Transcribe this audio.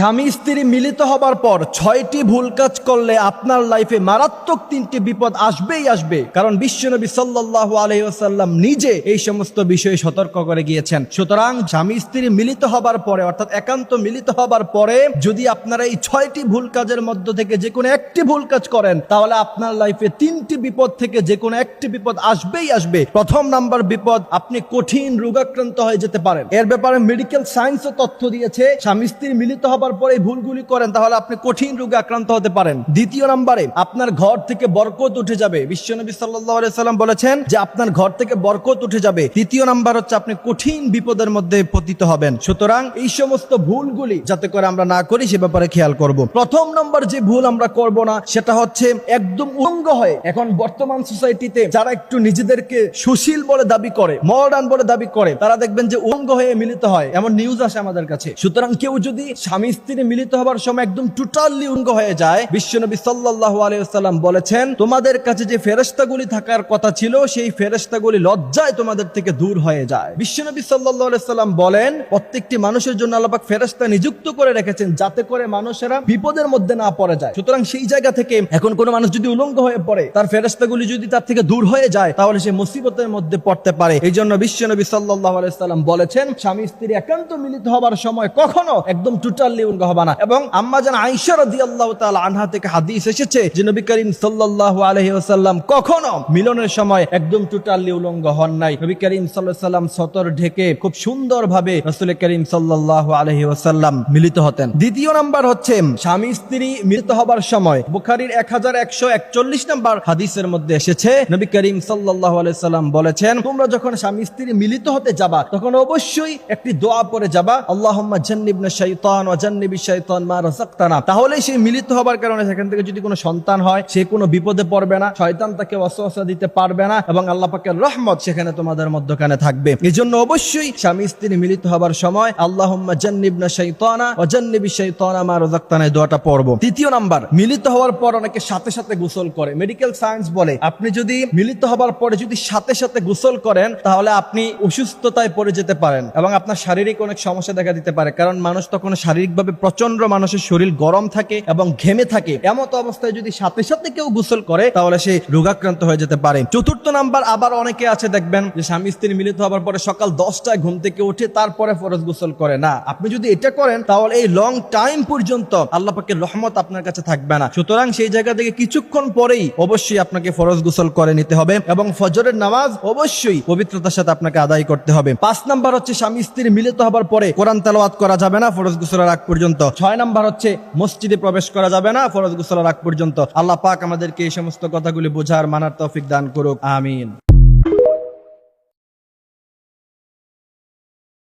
স্বামী স্ত্রী মিলিত হবার পর 6টি ভুল কাজ করলে আপনার লাইফে মারাত্মক 3টি বিপদ আসবেই আসবে, কারণ বিশ্বনবী সাল্লাল্লাহু আলাইহি ওয়াসাল্লাম নিজে এই সমস্ত বিষয়ে সতর্ক করে গিয়েছেন। সুতরাং স্বামী স্ত্রী মিলিত হবার পরে, অর্থাৎ একান্ত মিলিত হবার পরে যদি আপনারা এই 6টি ভুল কাজের মধ্য থেকে যে কোনো একটি ভুল কাজ করেন, তাহলে আপনার লাইফে 3টি বিপদ থেকে যে কোনো একটি বিপদ আসবেই আসবে। প্রথম নাম্বার বিপদ, আপনি কঠিন রোগাক্রান্ত হয়ে যেতে পারেন। এর ব্যাপারে মেডিকেল সায়েন্সও তথ্য দিয়েছে, স্বামী স্ত্রী মিলিত হবার পরে এই ভুলগুলি করেন তাহলে আপনি কঠিন রোগে আক্রান্ত হতে পারেন। দ্বিতীয় নম্বরে, আপনার ঘর থেকে বরকত উঠে যাবে। বিশ্বনবী সাল্লাল্লাহু আলাইহি সাল্লাম বলেছেন যে আপনার ঘর থেকে বরকত উঠে যাবে। তৃতীয় নাম্বার হচ্ছে আপনি কঠিন বিপদের মধ্যে পতিত হবেন। সুতরাং এই সমস্ত ভুলগুলি যাতে করে আমরা না করি সে ব্যাপারে খেয়াল করব। প্রথম নম্বর যে ভুল আমরা করব না সেটা হচ্ছে একদম উলঙ্গ হয়ে। এখন বর্তমান সোসাইটিতে যারা একটু নিজেদেরকে সুশীল বলে দাবি করে, মডার্ন বলে দাবি করে, তারা দেখবেন যে উলঙ্গ হয়ে মিলিত হয়, এমন নিউজ আসে আমাদের কাছে। সুতরাং কেউ যদি স্বামী স্ত্রী মিলিত হবার সময় একদম টোটালি উলঙ্গ হয়ে যায়, বিশ্বনবী সাল্লাল্লাহু আলাইহি ওয়াসাল্লাম বলেছেন তোমাদের কাছে যে ফেরেশতাগুলি থাকার কথা ছিল সেই ফেরেশতাগুলি লজ্জায় তোমাদের থেকে দূর হয়ে যায়। বিশ্বনবী সাল্লাল্লাহু আলাইহি ওয়াসাল্লাম বলেন প্রত্যেকটি মানুষের জন্য আল্লাহ পাক ফেরেশতা নিযুক্ত করে রেখেছেন যাতে করে মানুষেরা বিপদের মধ্যে না পড়ে যায়। সুতরাং সেই জায়গা থেকে এখন কোন মানুষ যদি উলঙ্গ হয়ে পড়ে, তার ফেরেশতাগুলি যদি তার থেকে দূর হয়ে যায়, তাহলে সে মুসিবতের মধ্যে পড়তে পারে। এই জন্য বিশ্বনবী সাল্লাল্লাহু আলাইহি ওয়াসাল্লাম বলেছেন স্বামী স্ত্রী একান্ত মিলিত হবার সময় কখনো একদম টোটালি উলঙ্গ হবে না। এবং আম্মা জান আয়েশা রাদিয়াল্লাহু তাআলা আনহা থেকে হাদিস এসেছে যে নবী করিম সাল্লাল্লাহু আলাইহি ওয়াসাল্লাম কখনো মিলনের সময় একদম টোটালি উলঙ্গ হন নাই। নবী করিম সাল্লাল্লাহু আলাইহি ওয়াসাল্লাম সতর ঢেকে খুব সুন্দরভাবে রাসূল করিম সাল্লাল্লাহু আলাইহি ওয়াসাল্লাম মিলিত হতেন। দ্বিতীয় নাম্বার হচ্ছে স্বামী স্ত্রী মিলিত হবার সময় বুখারীর 1141 নাম্বার হাদিসের মধ্যে এসেছে নবী করিম সাল্লাল্লাহু আলাইহি ওয়াসাল্লাম বলেছেন তোমরা যখন স্বামী স্ত্রী মিলিত হতে যাবা তখন অবশ্যই একটি দোয়া পড়ে যাবা, আল্লাহুম্মা জান্নিবনা শাইতান ওয়া জান্নিবিশ শাইতান মা রাযাকতানা। তাহলে সেই মিলিত হবার কারণে সেখান থেকে যদি কোনো সন্তান হয় সে কোনো বিপদে পড়বে না, শয়তান তাকে ওয়াসওয়াসা দিতে পারবে না এবং আল্লাহ পাকের রহমত সেখানে তোমাদের মধ্যখানে থাকবে। এজন্য অবশ্যই স্বামী স্ত্রী মিলিত হবার সময় আল্লাহুম্মা জান্নিবনা শাইতানা ওয়া জান্নিবিশ শাইতানা মা রাযাকতানা এই দোয়াটা পড়ব। তৃতীয় নাম্বার, মিলিত হওয়ার পর অনেকে সাথে সাথে গোসল করে। মেডিকেল সায়েন্স বলে আপনি যদি মিলিত হবার পরে যদি সাথে সাথে গোসল করেন তাহলে আপনি অসুস্থতায় পড়ে যেতে পারেন এবং আপনার শারীরিক অনেক সমস্যা দেখা দিতে পারে, কারণ মানুষ তখন শারীরিকভাবে প্রচন্ড, মানুষের শরীর গরম থাকে এবং ঘেমে থাকে। এমত অবস্থায় যদি সাথে সাথে কেউ গোসল করে তাহলে সে রোগাক্রান্ত হয়ে যেতে পারে। চতুর্থ নাম্বার, আবার অনেকে আছে দেখবেন যে স্বামী স্ত্রী মিলিত হবার পরে সকাল 10টায় ঘুম থেকে উঠে তারপরে ফরজ গোসল করে না। আপনি যদি এটা করেন তাহলে এই লং টাইম পর্যন্ত আল্লাহ পাকের রহমত আপনার কাছে থাকবে না। সুতরাং সেই জায়গা থেকে কিছুক্ষণ পরেই অবশ্যই আপনাকে ফরজ গোসল করে নিতে হবে এবং ফজরের নামাজ অবশ্যই পবিত্রতার সাথে আপনাকে আদায় করতে হবে। 5 নাম্বার হচ্ছে স্বামী স্ত্রী মিলিত হবার পরে কোরআন তেলাওয়াত করা যাবে না ফরজ গোসলের আগ পর্যন্ত। 6 নাম্বার হচ্ছে মসজিদে প্রবেশ করা যাবে না ফরজ গোসলের আগ পর্যন্ত। আল্লাহ পাক আমাদেরকে এই সমস্ত কথাগুলি বোঝার, মানার তৌফিক দান করুক, আমিন।